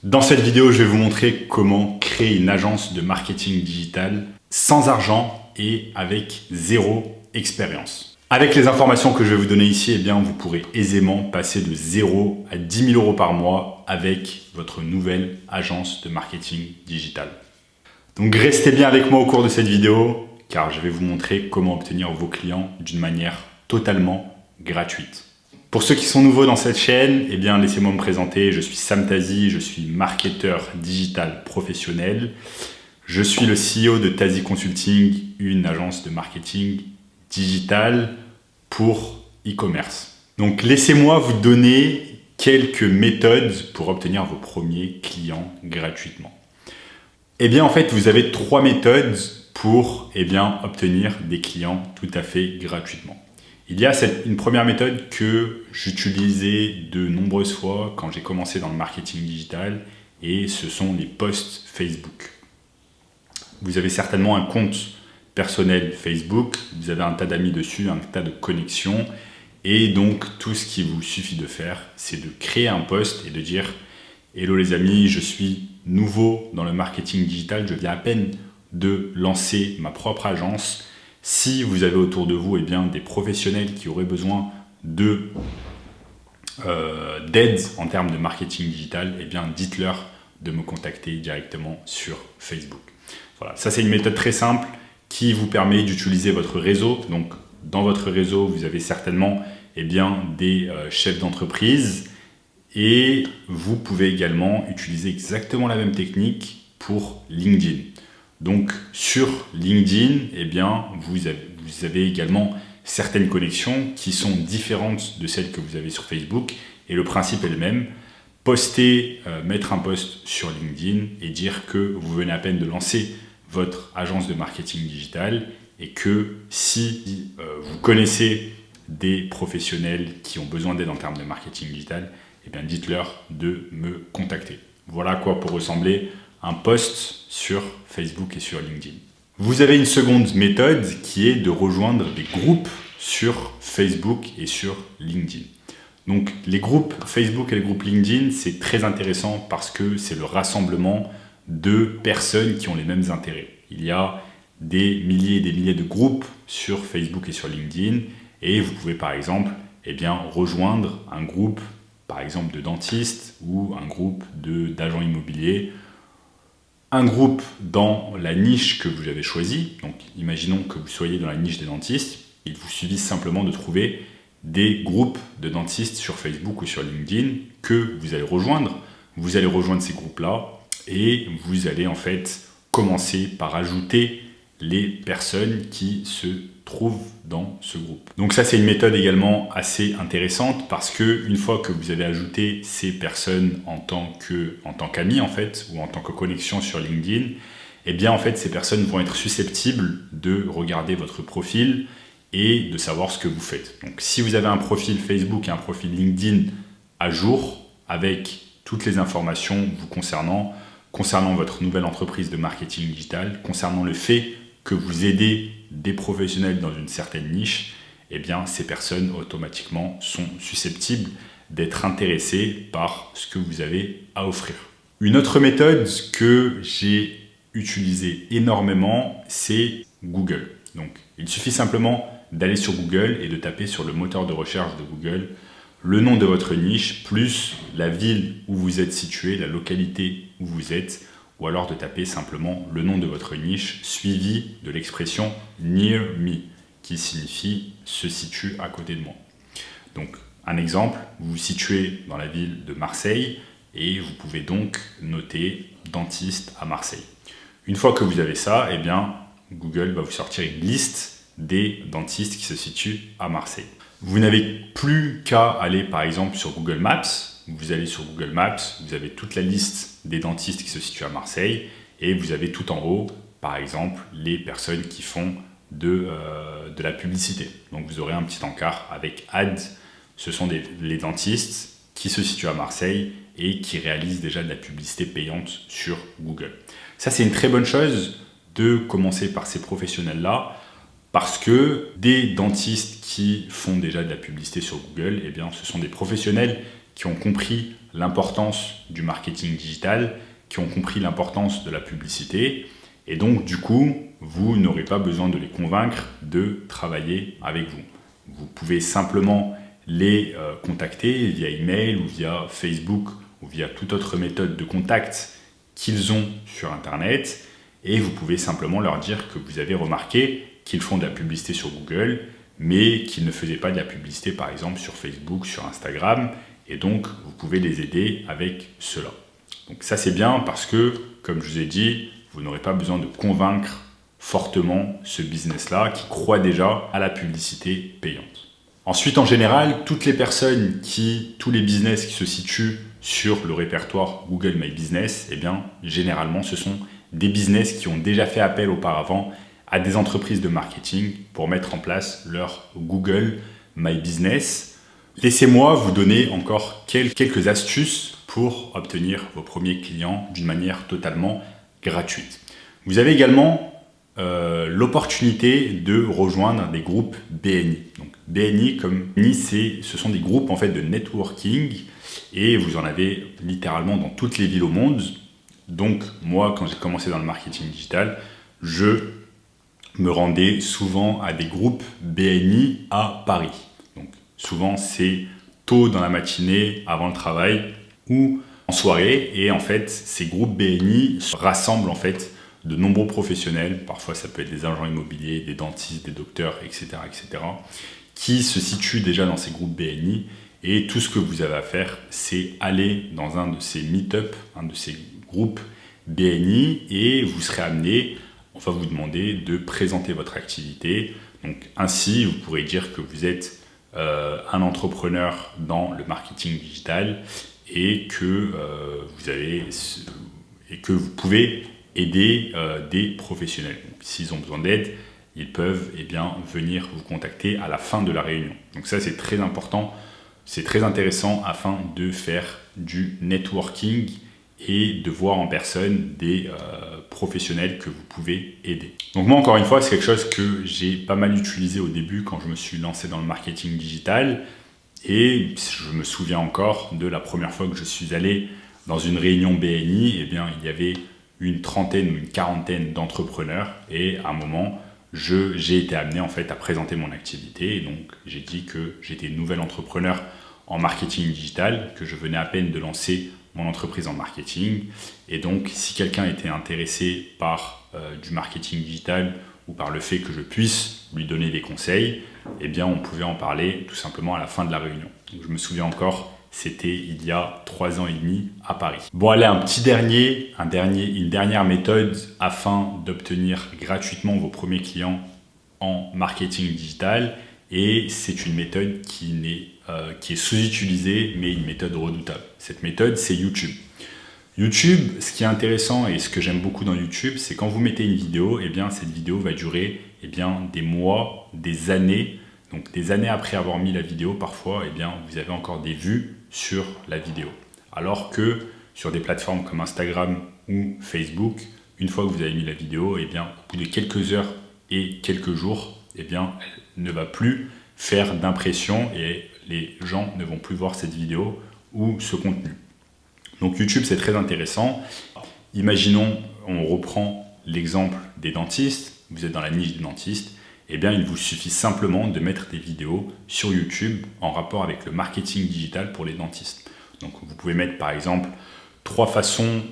Dans cette vidéo, je vais vous montrer comment créer une agence de marketing digital sans argent et avec zéro expérience. Avec les informations que je vais vous donner ici, eh bien, vous pourrez aisément passer de 0 à 10 000 € par mois avec votre nouvelle agence de marketing digital. Donc restez bien avec moi au cours de cette vidéo car je vais vous montrer comment obtenir vos clients d'une manière totalement gratuite. Pour ceux qui sont nouveaux dans cette chaîne, eh bien, laissez-moi me présenter. Je suis Sam Tazi, je suis marketeur digital professionnel. Je suis le CEO de Tazi Consulting, une agence de marketing digital pour e-commerce. Donc, laissez-moi vous donner quelques méthodes pour obtenir vos premiers clients gratuitement. Eh bien, en fait, vous avez 3 méthodes pour obtenir des clients tout à fait gratuitement. Il y a une première méthode que j'utilisais de nombreuses fois quand j'ai commencé dans le marketing digital et ce sont les posts Facebook. Vous avez certainement un compte personnel Facebook, vous avez un tas d'amis dessus, un tas de connexions et donc tout ce qu'il vous suffit de faire, c'est de créer un post et de dire « Hello les amis, je suis nouveau dans le marketing digital, je viens à peine de lancer ma propre agence. » Si vous avez autour de vous des professionnels qui auraient besoin d'aide en termes de marketing digital, dites-leur de me contacter directement sur Facebook. Voilà, ça c'est une méthode très simple qui vous permet d'utiliser votre réseau. Donc dans votre réseau, vous avez certainement des chefs d'entreprise et vous pouvez également utiliser exactement la même technique pour LinkedIn. Donc sur LinkedIn, vous avez également certaines connexions qui sont différentes de celles que vous avez sur Facebook et le principe est le même. Mettre un post sur LinkedIn et dire que vous venez à peine de lancer votre agence de marketing digital et que si vous connaissez des professionnels qui ont besoin d'aide en termes de marketing digital, dites-leur de me contacter. Voilà à quoi peut ressembler un post sur Facebook et sur LinkedIn. Vous avez une seconde méthode qui est de rejoindre des groupes sur Facebook et sur LinkedIn. Donc les groupes Facebook et les groupes LinkedIn, c'est très intéressant parce que c'est le rassemblement de personnes qui ont les mêmes intérêts. Il y a des milliers et des milliers de groupes sur Facebook et sur LinkedIn et vous pouvez par exemple rejoindre un groupe par exemple de dentistes ou un groupe d'agents immobiliers, un groupe dans la niche que vous avez choisie. Donc imaginons que vous soyez dans la niche des dentistes, il vous suffit simplement de trouver des groupes de dentistes sur Facebook ou sur LinkedIn que vous allez rejoindre. Vous allez rejoindre ces groupes-là et vous allez en fait commencer par ajouter les personnes qui se trouvent dans ce groupe. Donc ça c'est une méthode également assez intéressante parce que une fois que vous avez ajouté ces personnes en tant qu'amis en fait ou en tant que connexion sur LinkedIn, ces personnes vont être susceptibles de regarder votre profil et de savoir ce que vous faites. Donc si vous avez un profil Facebook et un profil LinkedIn à jour avec toutes les informations vous concernant votre nouvelle entreprise de marketing digital, concernant le fait que vous aidez des professionnels dans une certaine niche, ces personnes automatiquement sont susceptibles d'être intéressées par ce que vous avez à offrir. Une autre méthode que j'ai utilisée énormément, c'est Google. Donc, il suffit simplement d'aller sur Google et de taper sur le moteur de recherche de Google le nom de votre niche, plus la ville où vous êtes situé, la localité où vous êtes, ou alors de taper simplement le nom de votre niche suivi de l'expression « near me » qui signifie « se situe à côté de moi ». Donc un exemple, vous vous situez dans la ville de Marseille et vous pouvez donc noter « dentiste à Marseille ». Une fois que vous avez ça, Google va vous sortir une liste des dentistes qui se situent à Marseille. Vous n'avez plus qu'à aller par exemple sur Google Maps. Vous allez sur Google Maps, vous avez toute la liste des dentistes qui se situent à Marseille et vous avez tout en haut, par exemple, les personnes qui font de la publicité. Donc vous aurez un petit encart avec Ads. Ce sont les dentistes qui se situent à Marseille et qui réalisent déjà de la publicité payante sur Google. Ça, c'est une très bonne chose de commencer par ces professionnels-là parce que des dentistes qui font déjà de la publicité sur Google, ce sont des professionnels qui ont compris l'importance du marketing digital, qui ont compris l'importance de la publicité. Et donc, du coup, vous n'aurez pas besoin de les convaincre de travailler avec vous. Vous pouvez simplement les contacter via email ou via Facebook ou via toute autre méthode de contact qu'ils ont sur Internet. Et vous pouvez simplement leur dire que vous avez remarqué qu'ils font de la publicité sur Google, mais qu'ils ne faisaient pas de la publicité, par exemple, sur Facebook, sur Instagram. Et donc, vous pouvez les aider avec cela. Donc ça, c'est bien parce que, comme je vous ai dit, vous n'aurez pas besoin de convaincre fortement ce business-là qui croit déjà à la publicité payante. Ensuite, en général, tous les business qui se situent sur le répertoire Google My Business, eh bien, généralement, ce sont des business qui ont déjà fait appel auparavant à des entreprises de marketing pour mettre en place leur Google My Business. Laissez-moi vous donner encore quelques astuces pour obtenir vos premiers clients d'une manière totalement gratuite. Vous avez également l'opportunité de rejoindre des groupes BNI. Donc BNI, ce sont des groupes en fait de networking et vous en avez littéralement dans toutes les villes au monde. Donc moi, quand j'ai commencé dans le marketing digital, je me rendais souvent à des groupes BNI à Paris. Donc souvent c'est tôt dans la matinée avant le travail ou en soirée, et en fait ces groupes BNI rassemblent en fait de nombreux professionnels, parfois ça peut être des agents immobiliers, des dentistes, des docteurs, etc., qui se situent déjà dans ces groupes BNI, et tout ce que vous avez à faire, c'est aller dans un de ces meet-up, un de ces groupes BNI, et vous serez amené, on va vous demander de présenter votre activité. Donc ainsi, vous pourrez dire que vous êtes un entrepreneur dans le marketing digital et que vous pouvez aider des professionnels. Donc, s'ils ont besoin d'aide, ils peuvent venir vous contacter à la fin de la réunion. Donc ça, c'est très important, c'est très intéressant afin de faire du networking et de voir en personne des professionnels que vous pouvez aider. Donc moi, encore une fois, c'est quelque chose que j'ai pas mal utilisé au début quand je me suis lancé dans le marketing digital. Et je me souviens encore de la première fois que je suis allé dans une réunion BNI, il y avait une trentaine ou une quarantaine d'entrepreneurs, et à un moment, j'ai été amené en fait à présenter mon activité, et donc j'ai dit que j'étais nouvel entrepreneur en marketing digital, que je venais à peine de lancer mon entreprise en marketing, et donc si quelqu'un était intéressé par du marketing digital ou par le fait que je puisse lui donner des conseils, on pouvait en parler tout simplement à la fin de la réunion. Donc, je me souviens encore, c'était il y a 3 ans et demi à Paris. Bon, allez, une dernière méthode afin d'obtenir gratuitement vos premiers clients en marketing digital, et c'est une méthode qui est sous-utilisée, mais une méthode redoutable. Cette méthode, c'est YouTube. YouTube, ce qui est intéressant et ce que j'aime beaucoup dans YouTube, c'est quand vous mettez une vidéo, cette vidéo va durer des mois, des années. Donc des années après avoir mis la vidéo, parfois, vous avez encore des vues sur la vidéo. Alors que sur des plateformes comme Instagram ou Facebook, une fois que vous avez mis la vidéo, au bout de quelques heures et quelques jours, elle ne va plus faire d'impression et les gens ne vont plus voir cette vidéo ou ce contenu. Donc YouTube, c'est très intéressant. Imaginons, on reprend l'exemple des dentistes. Vous êtes dans la niche des dentistes. Il vous suffit simplement de mettre des vidéos sur YouTube en rapport avec le marketing digital pour les dentistes. Donc vous pouvez mettre par exemple 3 façons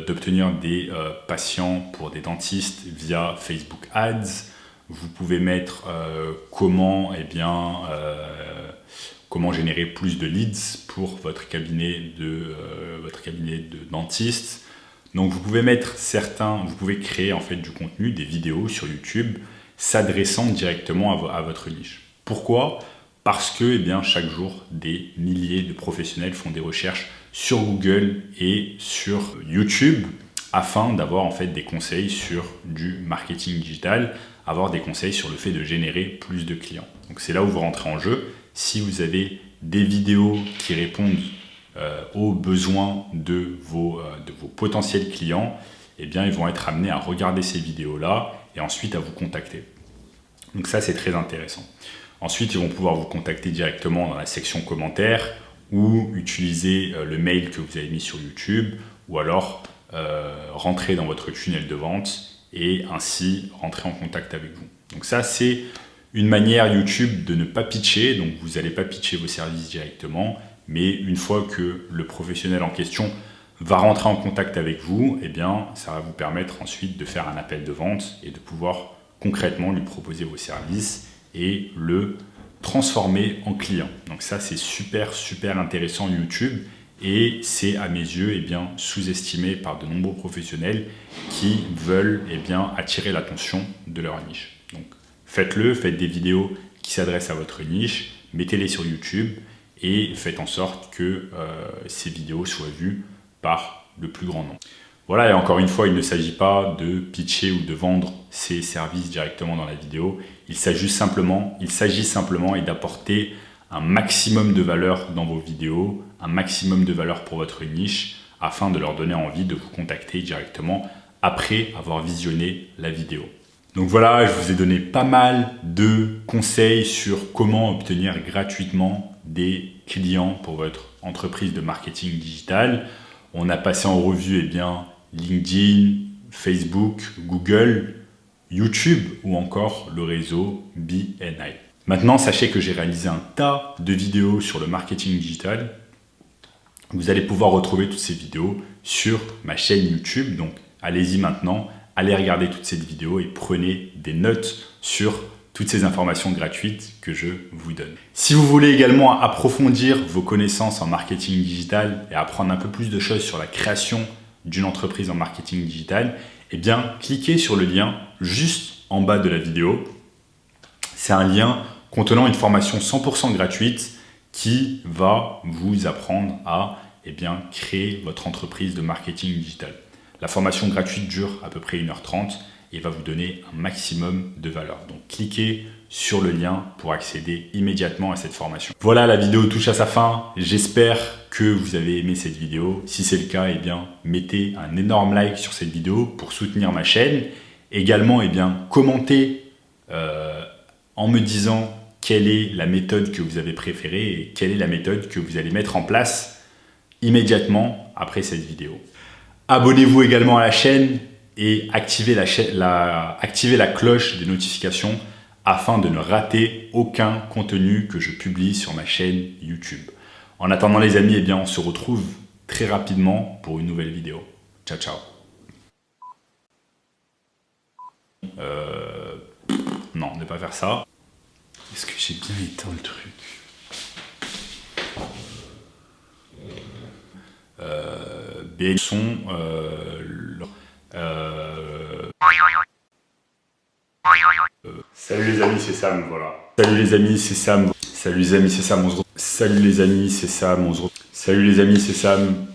d'obtenir des patients pour des dentistes via Facebook Ads. Vous pouvez mettre comment générer plus de leads pour votre cabinet de dentiste. Donc vous pouvez créer en fait du contenu, des vidéos sur YouTube s'adressant directement à votre niche. Pourquoi ? Parce que chaque jour, des milliers de professionnels font des recherches sur Google et sur YouTube afin d'avoir en fait des conseils sur du marketing digital, avoir des conseils sur le fait de générer plus de clients. Donc c'est là où vous rentrez en jeu. Si vous avez des vidéos qui répondent aux besoins de vos potentiels clients, ils vont être amenés à regarder ces vidéos-là et ensuite à vous contacter. Donc ça, c'est très intéressant. Ensuite, ils vont pouvoir vous contacter directement dans la section commentaires ou utiliser le mail que vous avez mis sur YouTube, ou alors rentrer dans votre tunnel de vente et ainsi rentrer en contact avec vous. Donc ça, c'est une manière YouTube de ne pas pitcher, donc vous n'allez pas pitcher vos services directement, mais une fois que le professionnel en question va rentrer en contact avec vous, eh bien, ça va vous permettre ensuite de faire un appel de vente et de pouvoir concrètement lui proposer vos services et le transformer en client. Donc ça, c'est super intéressant YouTube et c'est à mes yeux eh bien, sous-estimé par de nombreux professionnels qui veulent eh bien, attirer l'attention de leur niche. Donc faites-le, faites des vidéos qui s'adressent à votre niche, mettez-les sur YouTube et faites en sorte que ces vidéos soient vues par le plus grand nombre. Voilà, et encore une fois, il ne s'agit pas de pitcher ou de vendre ces services directement dans la vidéo. Il s'agit simplement et d'apporter un maximum de valeur dans vos vidéos, un maximum de valeur pour votre niche, afin de leur donner envie de vous contacter directement après avoir visionné la vidéo. Donc voilà, je vous ai donné pas mal de conseils sur comment obtenir gratuitement des clients pour votre entreprise de marketing digital. On a passé en revue eh bien, LinkedIn, Facebook, Google, YouTube ou encore le réseau BNI. Maintenant, sachez que j'ai réalisé un tas de vidéos sur le marketing digital. Vous allez pouvoir retrouver toutes ces vidéos sur ma chaîne YouTube. Donc, allez-y maintenant, allez regarder toutes ces vidéos et prenez des notes sur toutes ces informations gratuites que je vous donne. Si vous voulez également approfondir vos connaissances en marketing digital et apprendre un peu plus de choses sur la création d'une entreprise en marketing digital, eh bien, cliquez sur le lien juste en bas de la vidéo. C'est un lien contenant une formation 100% gratuite qui va vous apprendre à eh bien, créer votre entreprise de marketing digital. La formation gratuite dure à peu près 1h30 et va vous donner un maximum de valeur. Donc, cliquez sur le lien pour accéder immédiatement à cette formation. Voilà, la vidéo touche à sa fin. J'espère que vous avez aimé cette vidéo. Si c'est le cas, eh bien, mettez un énorme like sur cette vidéo pour soutenir ma chaîne. Également, eh bien, commentez en me disant quelle est la méthode que vous avez préférée et quelle est la méthode que vous allez mettre en place immédiatement après cette vidéo. Abonnez-vous également à la chaîne et activez la cloche des notifications afin de ne rater aucun contenu que je publie sur ma chaîne YouTube. En attendant les amis, eh bien, on se retrouve très rapidement pour une nouvelle vidéo. Ciao, ciao. Non, on ne va pas faire ça. Est-ce que j'ai bien éteint le truc? Son Salut les amis, c'est Sam, voilà. Salut les amis, c'est Sam. Salut les amis, c'est Sam, on se retrouve. Salut les amis, c'est Sam, on se retrouve. Salut les amis, c'est Sam.